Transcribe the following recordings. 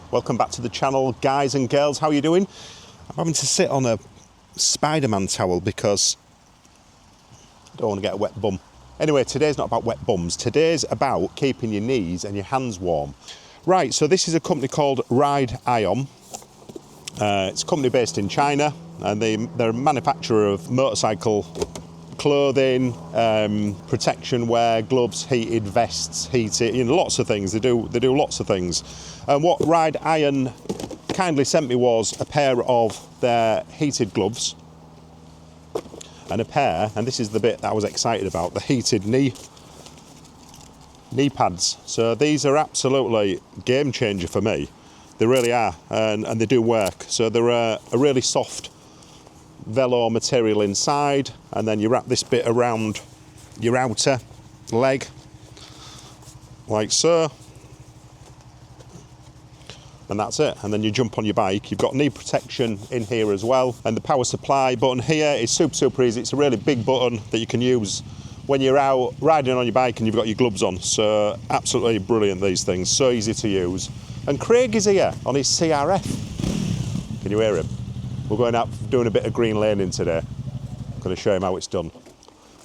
Welcome back to the channel, guys and girls. How are you doing? I'm having to sit on a Spider-Man towel because I don't want to get a wet bum. Anyway, today's not about wet bums. Today's about keeping your knees and your hands warm. Right, so this is a company called RIDEIRON. It's a company based in China, and they're a manufacturer of motorcycle clothing, protection wear, gloves, heated vests, lots of things. They do lots of things. And what RIDEIRON kindly sent me was a pair of their heated gloves and a pair, and this is the bit that I was excited about, the heated knee pads. So these are absolutely game changer for me. They really are, and they do work. So they're a really soft velour material inside, and then you wrap this bit around your outer leg like so, and that's it. And then you jump on your bike. You've got knee protection in here as well, and the power supply button here is super easy. It's a really big button that you can use when you're out riding on your bike and you've got your gloves on. So absolutely brilliant, these things, so easy to use. And Craig is here on his CRF. Can you hear him? We're going out doing a bit of green laning today. I'm going to show him how it's done.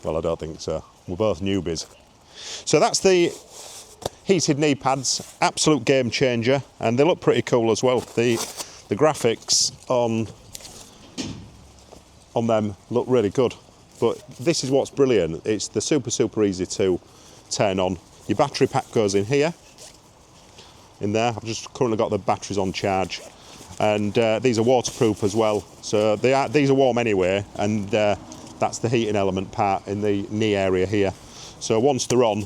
Well, I don't think so. We're both newbies. So that's the heated knee pads, absolute game changer, and they look pretty cool as well. The graphics on them look really good. But this is what's brilliant. It's the super easy to turn on. Your battery pack goes in here, in there. I've just currently got the batteries on charge. And these are waterproof as well, so these are warm anyway, and that's the heating element part in the knee area here. So once they're on,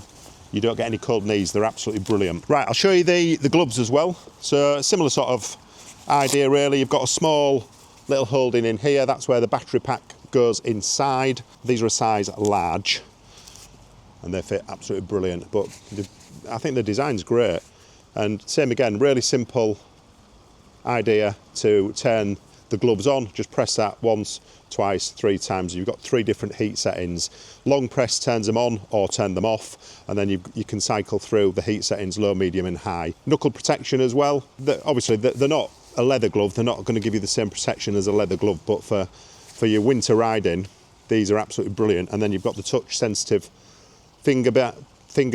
you don't get any cold knees. They're absolutely brilliant. Right, I'll show you the gloves as well. So similar sort of idea really. You've got a small little holding in here. That's where the battery pack goes inside. These are a size large, and they fit absolutely brilliant. But I think the design's great, and same again, really simple idea to turn the gloves on. Just press that once, twice, 3 times. You've got 3 different heat settings. Long press turns them on or turn them off, and then you can cycle through the heat settings, low, medium and high. Knuckle protection as well. Obviously they're not a leather glove. They're not going to give you the same protection as a leather glove, but for your winter riding, these are absolutely brilliant. And then you've got the touch sensitive finger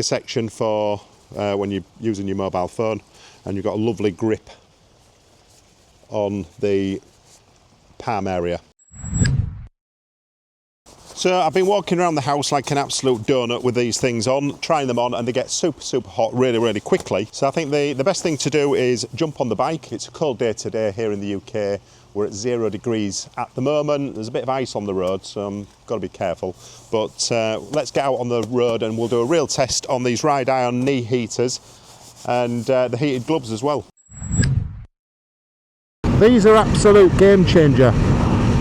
section for when you're using your mobile phone, and you've got a lovely grip on the palm area. So I've been walking around the house like an absolute donut with these things on, trying them on, and they get super hot really quickly. So I think the best thing to do is jump on the bike. It's a cold day today here in the UK. We're at 0 degrees at the moment. There's a bit of ice on the road, so I've got to be careful. But let's get out on the road and we'll do a real test on these RIDEIRON knee heaters and the heated gloves as well. These are absolute game changer.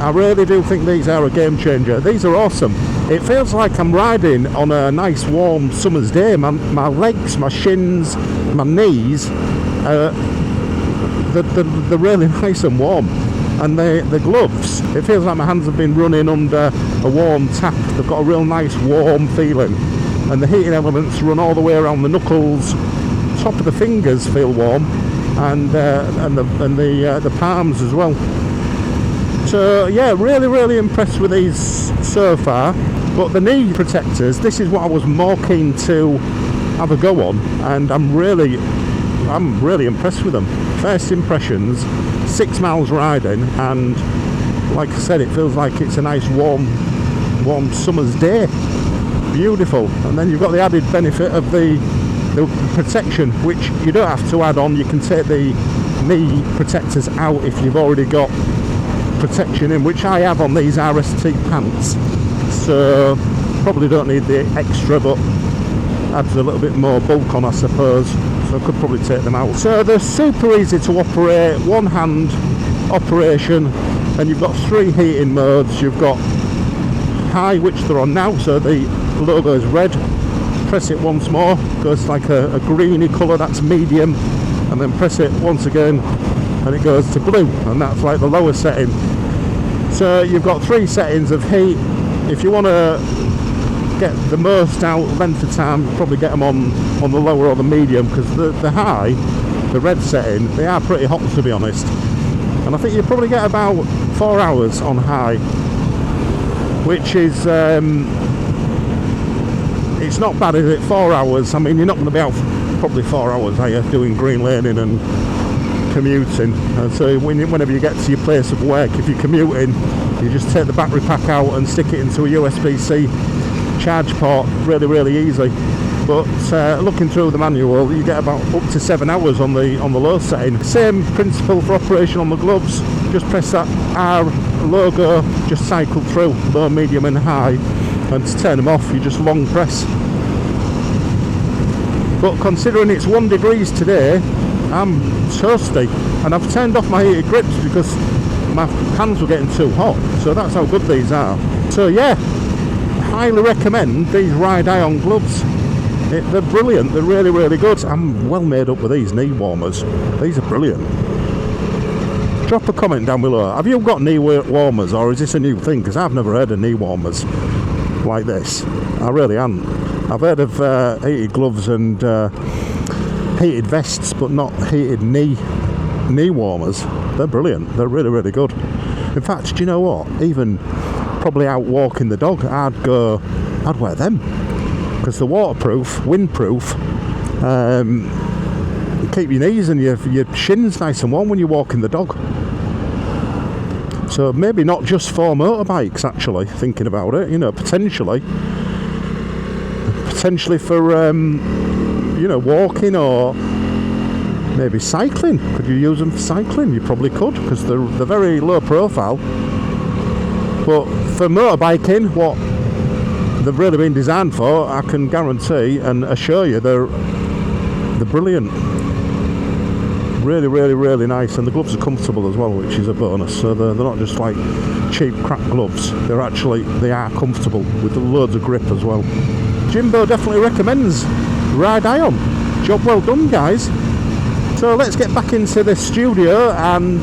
I really do think these are a game changer. These are awesome. It feels like I'm riding on a nice warm summer's day. My legs, my shins, my knees, they're really nice and warm. And the gloves, it feels like my hands have been running under a warm tap. They've got a real nice warm feeling. And the heating elements run all the way around the knuckles. Top of the fingers feel warm. And the palms as well. So yeah, really impressed with these so far. But the knee protectors, this is what I was more keen to have a go on, and I'm really impressed with them. First impressions, 6 miles riding, and like I said, it feels like it's a nice warm summer's day. Beautiful. And then you've got the added benefit of the protection, which you don't have to add on. You can take the knee protectors out if you've already got protection in, which I have on these RST pants, so probably don't need the extra, but adds a little bit more bulk on, I suppose, so I could probably take them out. So they're super easy to operate, one hand operation, and you've got 3 heating modes. You've got high, which they're on now, so the logo is red. Press it once more, goes like a greeny colour, that's medium, and then press it once again and it goes to blue, and that's like the lower setting. So you've got 3 settings of heat. If you want to get the most out length of time, probably get them on the lower or the medium, because the high the red setting, they are pretty hot, to be honest. And I think you probably get about 4 hours on high, which is it's not bad, is it? 4 hours. I mean, you're not going to be out probably 4 hours, are you, doing green laning and commuting? And so whenever you get to your place of work, if you're commuting, you just take the battery pack out and stick it into a USB-C charge port, really, really easy. But looking through the manual, you get about up to 7 hours on the low setting. Same principle for operation on the gloves. Just press that R logo, just cycle through low, medium and high, and to turn them off you just long press. But considering it's 1 degrees today, I'm toasty, and I've turned off my heated grips because my hands were getting too hot. So that's how good these are. So yeah, highly recommend these RIDEIRON gloves. They're brilliant, they're really, really good. I'm well made up with these knee warmers. These are brilliant. Drop a comment down below. Have you got knee warmers, or is this a new thing? Because I've never heard of knee warmers like this. I really haven't. I've heard of heated gloves and heated vests, but not heated knee warmers. They're brilliant. They're really, really good. In fact, do you know what? Even probably out walking the dog, I'd wear them because they're waterproof, windproof. Keep your knees and your shins nice and warm when you're walking the dog. So maybe not just for motorbikes, actually, thinking about it, you know, potentially for you know, walking or maybe cycling. Could you use them for cycling? You probably could, because they're very low profile. But for motorbiking, what they've really been designed for, I can guarantee and assure you they're brilliant. Really, really, really nice, and the gloves are comfortable as well, which is a bonus. So they're not just like cheap crap gloves. They are comfortable with loads of grip as well. Jimbo definitely recommends RIDEIRON. Job well done, guys. So let's get back into the studio and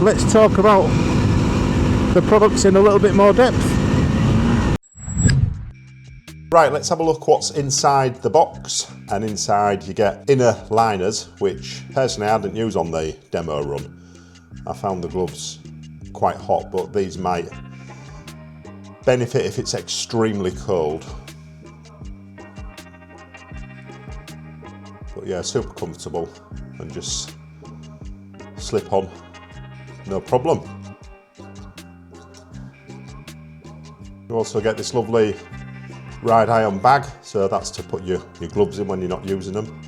let's talk about the products in a little bit more depth. Right, let's have a look what's inside the box. And inside you get inner liners, which personally I didn't use on the demo run. I found the gloves quite hot, but these might benefit if it's extremely cold. But yeah, super comfortable and just slip on, no problem. You also get this lovely RIDEIRON bag, so that's to put your gloves in when you're not using them.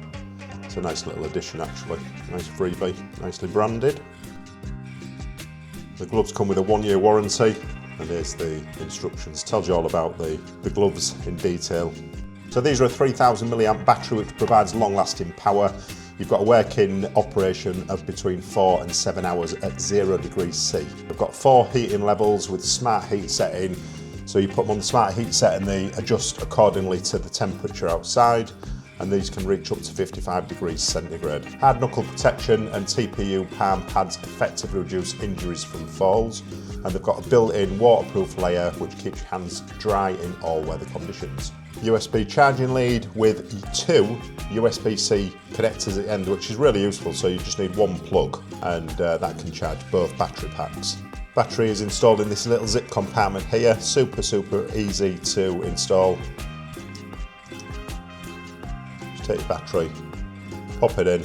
It's a nice little addition actually, nice freebie, nicely branded. The gloves come with a 1-year warranty, and here's the instructions. Tells you all about the gloves in detail. So these are a 3000 milliamp battery which provides long lasting power. You've got a working operation of between 4 and 7 hours at 0 degrees C. We've got 4 heating levels with smart heat setting. So you put them on the smart heat set and they adjust accordingly to the temperature outside, and these can reach up to 55 degrees centigrade. Hard knuckle protection and TPU palm pads effectively reduce injuries from falls, and they've got a built-in waterproof layer which keeps your hands dry in all weather conditions. USB charging lead with 2 USB-C connectors at the end, which is really useful, so you just need one plug and that can charge both battery packs. Battery is installed in this little zip compartment here, super easy to install. Just take your battery, pop it in.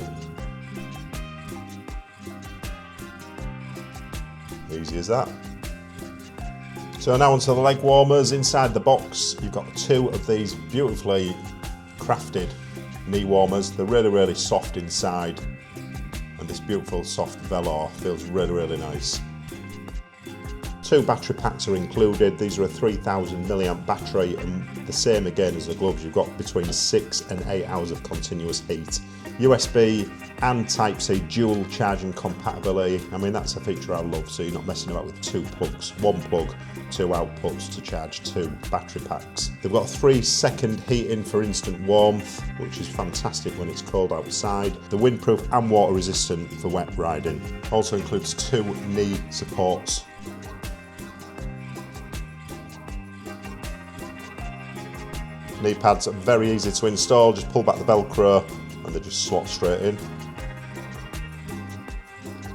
Easy as that. So now onto the leg warmers. Inside the box you've got 2 of these beautifully crafted knee warmers. They're really soft inside, and this beautiful soft velour feels really nice. 2 battery packs are included. These are a 3000 milliamp battery, and the same again as the gloves. You've got between 6 and 8 hours of continuous heat. USB and Type-C dual charging compatibility. I mean, that's a feature I love, so you're not messing about with 2 plugs. 1 plug, 2 outputs to charge 2 battery packs. They've got 3-second heating for instant warmth, which is fantastic when it's cold outside. They're windproof and water resistant for wet riding. Also includes 2 knee supports. Knee pads are very easy to install. Just pull back the Velcro and and they just slot straight in.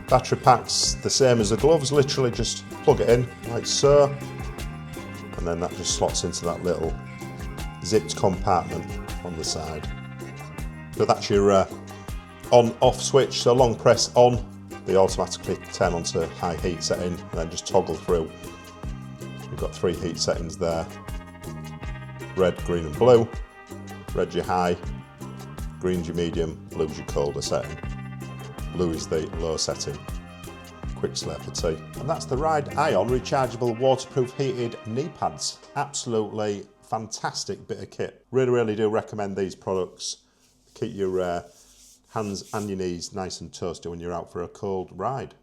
Battery pack's the same as the gloves, literally just plug it in like so, and then that just slots into that little zipped compartment on the side. So that's your on-off switch, so long press on, they automatically turn onto high heat setting, and then just toggle through. You've got 3 heat settings there, red, green and blue. Red's your high, green's your medium, blue's your colder setting. Blue is the low setting. Quick slurp of tea. And that's the RIDEIRON rechargeable waterproof heated knee pads. Absolutely fantastic bit of kit. Really do recommend these products. Keep your hands and your knees nice and toasty when you're out for a cold ride.